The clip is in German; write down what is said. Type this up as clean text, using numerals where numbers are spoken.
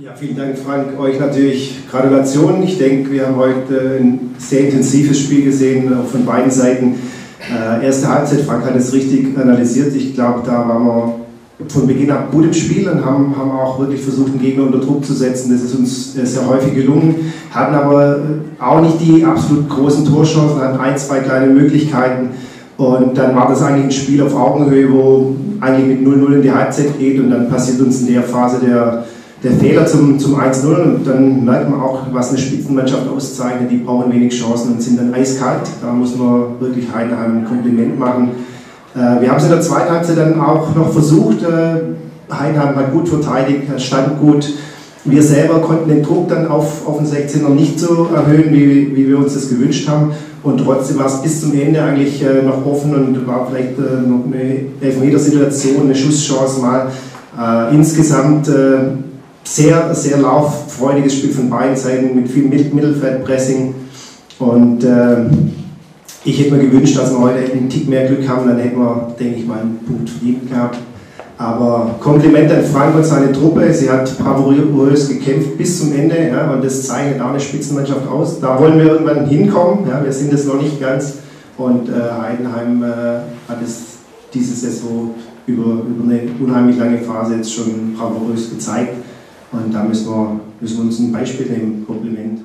Ja, vielen Dank, Frank. Euch natürlich Gratulation. Ich denke, wir haben heute ein sehr intensives Spiel gesehen, auch von beiden Seiten. Erste Halbzeit, Frank hat es richtig analysiert. Ich glaube, da waren wir von Beginn an gut im Spiel und haben auch wirklich versucht, den Gegner unter Druck zu setzen. Das ist uns sehr häufig gelungen, hatten aber auch nicht die absolut großen Torchancen, hatten ein, zwei kleine Möglichkeiten. Und dann war das eigentlich ein Spiel auf Augenhöhe, wo eigentlich mit 0-0 in die Halbzeit geht und dann passiert uns in der Phase der Fehler zum 1-0 und dann merkt man auch, was eine Spitzenmannschaft auszeichnet. Die brauchen wenig Chancen und sind dann eiskalt. Da muss man wirklich Heidenheim ein Kompliment machen. Wir haben es in der zweiten Halbzeit dann auch noch versucht. Heidenheim hat gut verteidigt, stand gut. Wir selber konnten den Druck dann auf den 16er nicht so erhöhen, wie wir uns das gewünscht haben. Und trotzdem war es bis zum Ende eigentlich noch offen und war vielleicht noch eine Elfmetersituation, eine Schusschance mal. Insgesamt sehr, sehr lauffreudiges Spiel von beiden Seiten mit viel Mittelfeldpressing. Und ich hätte mir gewünscht, dass wir heute einen Tick mehr Glück haben, dann hätten wir, denke ich mal, einen Punkt verdient gehabt. Aber Kompliment an Frank und seine Truppe, sie hat bravourös gekämpft bis zum Ende, ja, und das zeichnet auch eine Spitzenmannschaft aus. Da wollen wir irgendwann hinkommen, ja, wir sind es noch nicht ganz. Und Heidenheim hat es diese Saison über eine unheimlich lange Phase jetzt schon bravourös gezeigt. Und da müssen wir uns ein Beispiel nehmen. Kompliment.